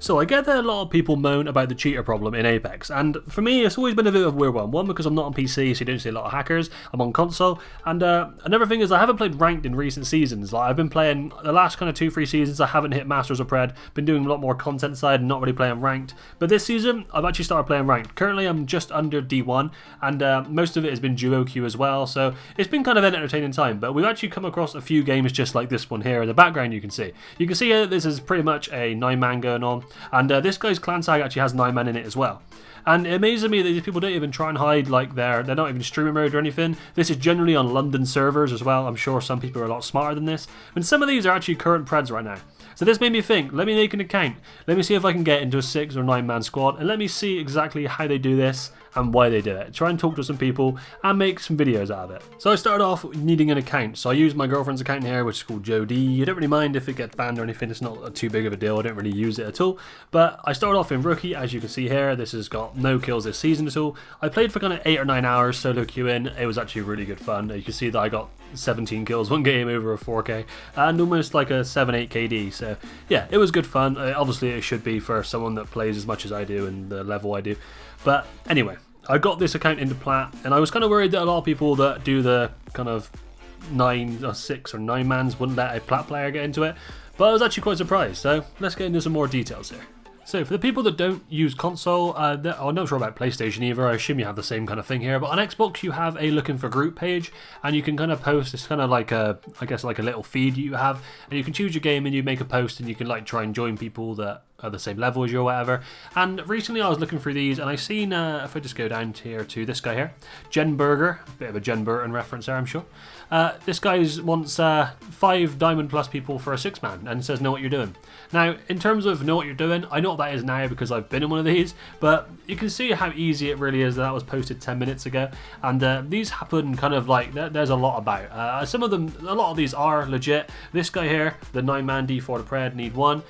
So I get that a lot of people moan about the cheater problem in Apex, and for me it's always been a bit of a weird one. One, because I'm not on PC, so you don't see a lot of hackers. I'm on console, and another thing is I haven't played ranked in recent seasons. Like, I've been playing the last kind of 2-3 seasons, I haven't hit Masters or Pred, been doing a lot more content side and not really playing ranked. But this season, I've actually started playing ranked. Currently I'm just under D1, and most of it has been duo queue as well, so it's been kind of an entertaining time. But we've actually come across a few games just like this one here in the background. You can see here this is pretty much a 9-man going on, and this guy's clan tag actually has 9 men in it as well. And it amazes me that these people don't even try and hide like they're not even streamer mode or anything. This is generally on London servers as well. I'm sure some people are a lot smarter than this. And some of these are actually current Preds right now. So this made me think, let me make an account. Let me see if I can get into a 6 or 9 man squad, and let me see exactly how they do this and why they do it. Try and talk to some people and make some videos out of it. So I started off needing an account. So I used my girlfriend's account here, which is called Jodie. I don't really mind if it gets banned or anything. It's not too big of a deal. I don't really use it at all. But I started off in rookie, as you can see here. This has got no kills this season at all. I played for kind of 8 or 9 hours solo queuing. It was actually really good fun. You can see that I got 17 kills one game over a 4k and almost like a 7-8 KD. So yeah, it was good fun. Obviously it should be for someone that plays as much as I do and the level I do. But anyway, I got this account into plat, and I was kind of worried that a lot of people that do the kind of 9 or 6 or 9 mans wouldn't let a plat player get into it, but I was actually quite surprised. So let's get into some more details here. So for the people that don't use console, I'm not sure about PlayStation either, I assume you have the same kind of thing here, but on Xbox you have a looking for group page, and you can kind of post, it's kind of like a, I guess like a little feed you have, and you can choose your game and you make a post and you can like try and join people that are the same level as you or whatever. And recently I was looking through these and I seen, if I just go down here to this guy here, Jen Burger, a bit of a Jen Burton reference there I'm sure. This guy wants 5 diamond plus people for a 6-man and says know what you're doing. Now in terms of know what you're doing, I know what that is now because I've been in one of these, but you can see how easy it really is. That was posted 10 minutes ago, and these happen kind of like, there's a lot about. Some of them, a lot of these are legit. This guy here, the 9-man D4 to Pred, need 1.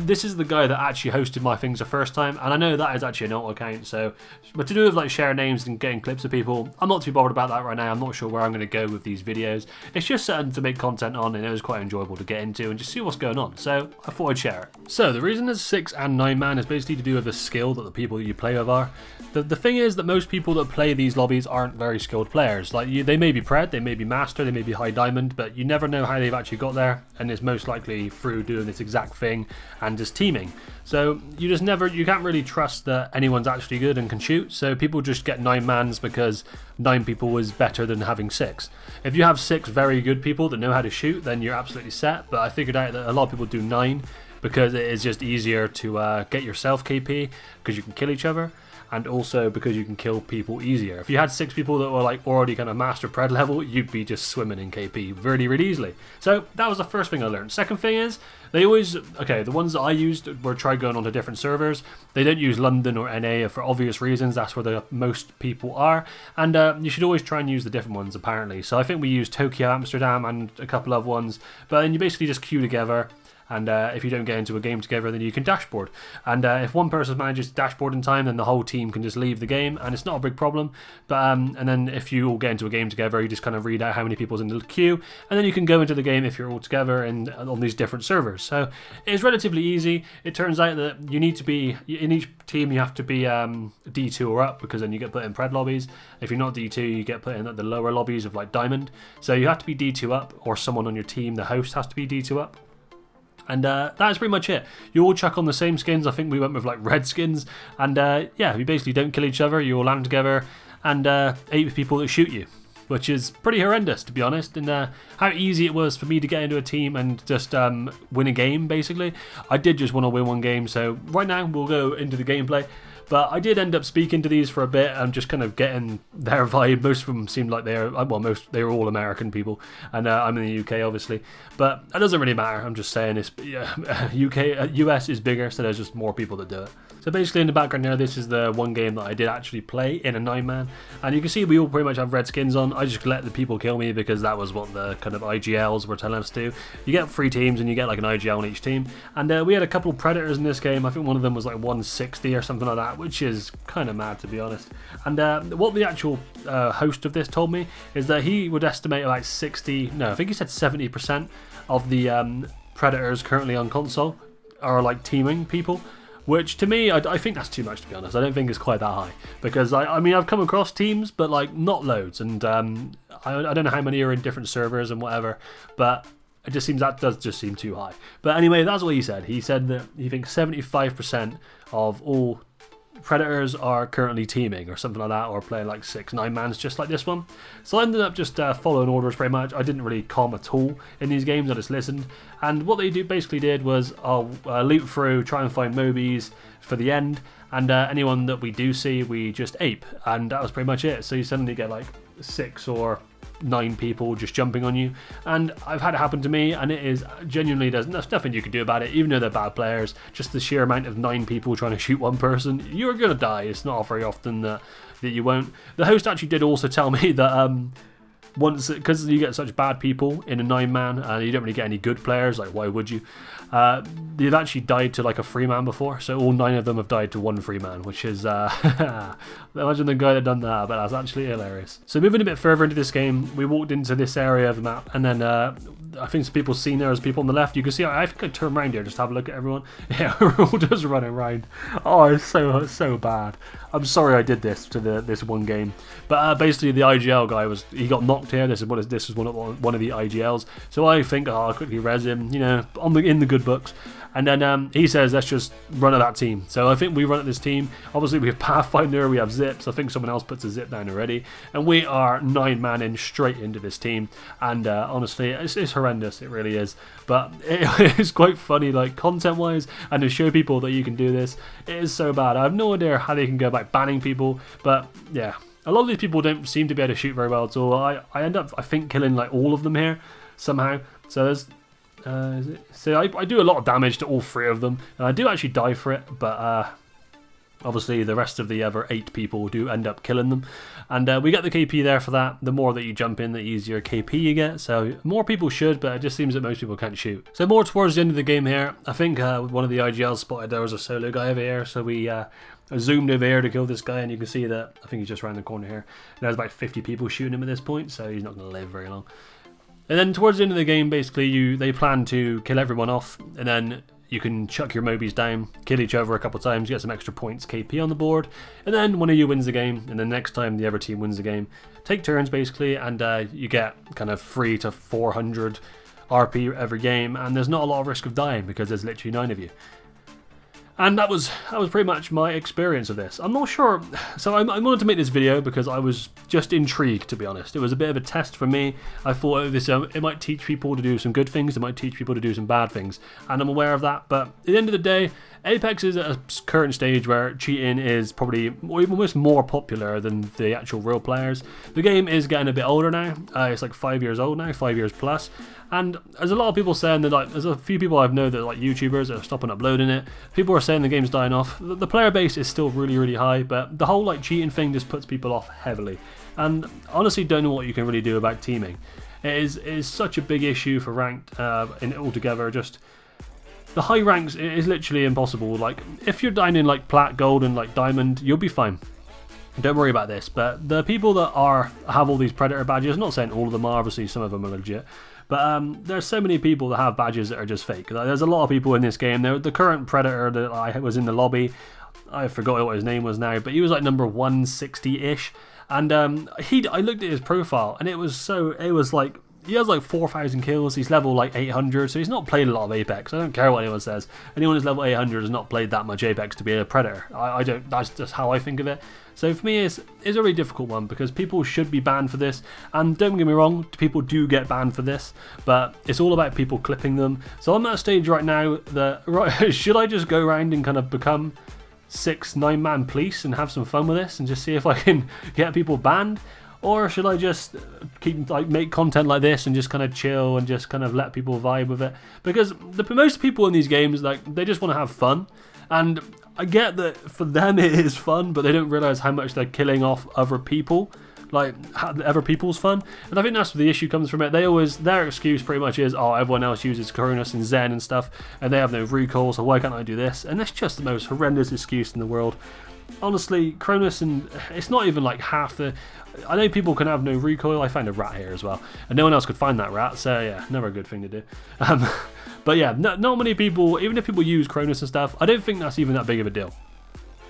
This is the guy that actually hosted my things the first time, and I know that is actually an auto account, so, but to do with like share names and getting clips of people, I'm not too bothered about that right now. I'm not sure where I'm going to go with these videos. It's just something to make content on, and it was quite enjoyable to get into and just see what's going on, so I thought I'd share it. So the reason there's 6 and 9-man is basically to do with the skill that the people that you play with are. The thing is that most people that play these lobbies aren't very skilled players. Like they may be Pred, they may be Master, they may be High Diamond, but you never know how they've actually got there, and it's most likely through doing this exact thing and just teaming. So you can't really trust that anyone's actually good and can shoot, so people just get 9-mans because 9 people is better than having 6. If you have 6 very good people that know how to shoot, then you're absolutely set, but I figured out that a lot of people do 9 because it is just easier to get yourself KP because you can kill each other, and also because you can kill people easier. If you had 6 people that were like already kind of master Pred level, you'd be just swimming in KP really, really easily. So that was the first thing I learned. Second thing is, they always, okay, the ones that I used were tried going onto different servers. They don't use London or NA for obvious reasons. That's where the most people are. And you should always try and use the different ones apparently. So I think we used Tokyo, Amsterdam and a couple of ones. But then you basically just queue together. And if you don't get into a game together, then you can dashboard. And if one person manages to dashboard in time, then the whole team can just leave the game, and it's not a big problem. But and then if you all get into a game together, you just kind of read out how many people's in the queue, and then you can go into the game if you're all together and on these different servers. So it's relatively easy. It turns out that you need to be, in each team you have to be D2 or up, because then you get put in Pred lobbies. If you're not D2, you get put in the lower lobbies of like Diamond. So you have to be D2 up, or someone on your team, the host, has to be D2 up. And that's pretty much it. You all chuck on the same skins. I think we went with like red skins. And yeah, you basically don't kill each other. You all land together and aim with people that shoot you, which is pretty horrendous, to be honest. And how easy it was for me to get into a team and just win a game, basically. I did just want to win one game. So right now we'll go into the gameplay. But I did end up speaking to these for a bit and just kind of getting their vibe. Most of them seemed like they were all American people, and I'm in the UK obviously. But it doesn't really matter. I'm just saying it's US is bigger, so there's just more people that do it. So basically in the background there, this is the one game that I did actually play in a 9-man, and you can see we all pretty much have red skins on. I just let the people kill me because that was what the kind of IGLs were telling us to do. You get 3 teams and you get like an IGL on each team, and we had a couple of Predators in this game. I think one of them was like 160 or something like that, which is kind of mad, to be honest. And what the actual host of this told me is that he would estimate about 60, no, I think he said 70% of the Predators currently on console are like teaming people. Which to me, I think that's too much, to be honest. I don't think it's quite that high. Because, I mean, I've come across teams, but like not loads. And I don't know how many are in different servers and whatever. But it just seems that does just seem too high. But anyway, that's what he said. He said that he thinks 75% of all Predators are currently teaming or something like that, or playing like 6-9 mans just like this one. So I ended up just following orders pretty much. I didn't really com at all in these games. I just listened, and what they basically did was I'll loop through, try and find mobies for the end, and anyone that we do see we just ape, and that was pretty much it. So you suddenly get like 6 or 9 people just jumping on you, and I've had it happen to me, and it is genuinely, there's nothing you can do about it, even though they're bad players. Just the sheer amount of 9 people trying to shoot one person, you're gonna die. It's not very often that you won't. The host actually did also tell me that once, because you get such bad people in a 9-man and you don't really get any good players, like why would you, they've actually died to like a 3-man before, so all 9 of them have died to 1 3-man, which is imagine the guy that done that, but that's actually hilarious. So moving a bit further into this game, we walked into this area of the map, and then I think some people seen there as people on the left. You can see, I think I turn around here just to have a look at everyone. Yeah, we're all just running around. Oh, it's so bad. I'm sorry I did this to this one game, but basically the IGL guy he got knocked here. This is one of the IGLs. So I think I'll quickly res him, you know, in the good books. And then he says, let's just run at that team. So I think we run at this team. Obviously, we have Pathfinder, we have Zips. I think someone else puts a Zip down already. And we are 9-man in straight into this team. And honestly, it's horrendous. It really is. But it is quite funny, like content-wise, and to show people that you can do this. It is so bad. I have no idea how they can go about banning people. But yeah, a lot of these people don't seem to be able to shoot very well at all. I end up, I think, killing like all of them here somehow. So there's... so I do a lot of damage to all 3 of them, and I do actually die for it, but obviously the rest of the other 8 people do end up killing them, and we get the KP there for that. The more that you jump in, the easier KP you get, so more people should, but it just seems that most people can't shoot. So more towards the end of the game here, I think one of the IGLs spotted there was a solo guy over here, so we zoomed over here to kill this guy, and you can see that I think he's just around the corner here. And there's about 50 people shooting him at this point, so he's not going to live very long. And then towards the end of the game, basically, they plan to kill everyone off, and then you can chuck your mobies down, kill each other a couple of times, get some extra points, KP on the board, and then one of you wins the game, and then next time the other team wins the game, take turns basically, and you get kind of 300 to 400 RP every game, and there's not a lot of risk of dying because there's literally 9 of you. And that was pretty much my experience of this. I'm not sure, so I wanted to make this video because I was just intrigued, to be honest. It was a bit of a test for me. I thought it might teach people to do some good things, it might teach people to do some bad things, and I'm aware of that. But at the end of the day, Apex is at a current stage where cheating is probably almost more popular than the actual real players. The game is getting a bit older now. It's like 5 years old now, 5 years plus. And there's a lot of people saying that, like, there's a few people I've known that, like, YouTubers that are stopping uploading it. People are saying the game's dying off. The player base is still really, really high, but the whole, like, cheating thing just puts people off heavily. And honestly, don't know what you can really do about teaming. It is such a big issue for ranked in altogether. Just the high ranks, it is literally impossible. Like, if you're down in like plat, gold, and like diamond, you'll be fine. Don't worry about this. But the people that have all these predator badges, I'm not saying all of them are, obviously some of them are legit, but there's so many people that have badges that are just fake. There's a lot of people in this game. The current predator that I was in the lobby, I forgot what his name was now, but he was like number 160-ish. And I looked at his profile, and it was like, he has like 4,000 kills, he's level like 800, so he's not played a lot of Apex. I don't care what anyone says. Anyone who's level 800 has not played that much Apex to be a predator. I don't, that's just how I think of it. So for me, it's a really difficult one, because people should be banned for this, and don't get me wrong, people do get banned for this, but it's all about people clipping them. So I'm at a stage right now that, right, should I just go around and kind of become 9-man police and have some fun with this and just see if I can get people banned? Or should I just keep make content like this and just kind of chill and just kind of let people vibe with it? Because most people in these games, like, they just want to have fun, and I get that for them it is fun, but they don't realize how much they're killing off other people, like other people's fun. And I think that's where the issue comes from. Their excuse pretty much is, oh, everyone else uses Cronus and Zen and stuff, and they have no recoil, so why can't I do this? And that's just the most horrendous excuse in the world. Honestly, Cronus, and it's not even like half the... I know people can have no recoil. I found a rat here as well, and no one else could find that rat, so yeah, never a good thing to do. But yeah, not many people, even if people use Cronus and stuff, I don't think that's even that big of a deal.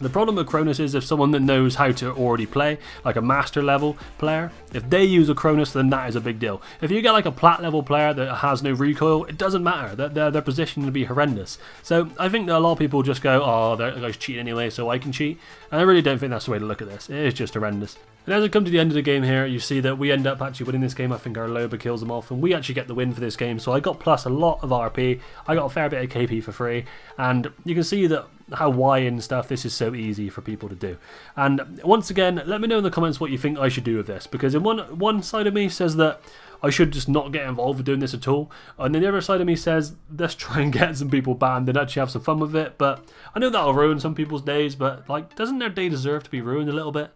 The problem with Cronus is if someone that knows how to already play, like a master level player, if they use a Cronus, then that is a big deal. If you get like a plat level player that has no recoil, it doesn't matter. Their position will be horrendous. So I think that a lot of people just go, oh, that guy's cheating anyway, so I can cheat. And I really don't think that's the way to look at this. It is just horrendous. And as I come to the end of the game here, you see that we end up actually winning this game. I think our Loba kills them off, and we actually get the win for this game. So I got plus a lot of RP, I got a fair bit of KP for free, and you can see that how Y and stuff, this is so easy for people to do. And once again, let me know in the comments what you think I should do with this, because in one side of me says that I should just not get involved with doing this at all, and then the other side of me says let's try and get some people banned and actually have some fun with it. But I know that'll ruin some people's days, but like, doesn't their day deserve to be ruined a little bit?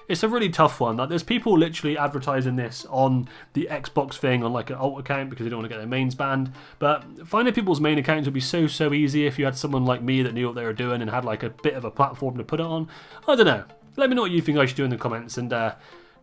It's a really tough one. Like, there's people literally advertising this on the Xbox thing on like an alt account because they don't want to get their mains banned. But finding people's main accounts would be so easy if you had someone like me that knew what they were doing and had like a bit of a platform to put it on. I don't know. Let me know what you think I should do in the comments, and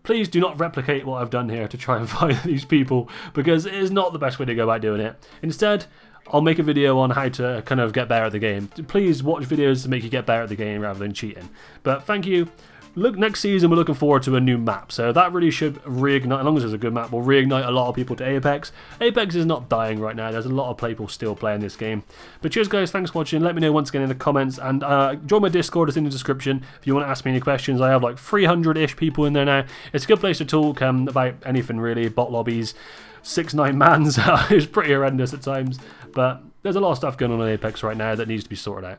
please do not replicate what I've done here to try and find these people, because it is not the best way to go about doing it. Instead, I'll make a video on how to kind of get better at the game. Please watch videos to make you get better at the game rather than cheating. But thank you. Look, next season we're looking forward to a new map, so that really should reignite, as long as there's a good map, will reignite a lot of people to Apex. Apex is not dying right now, there's a lot of people still playing this game. But cheers guys, thanks for watching, let me know once again in the comments, and join my Discord, it's in the description if you want to ask me any questions. I have like 300-ish people in there now. It's a good place to talk about anything really, bot lobbies, 6-9 mans, it's pretty horrendous at times, but there's a lot of stuff going on in Apex right now that needs to be sorted out.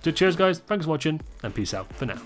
So cheers guys, thanks for watching, and peace out for now.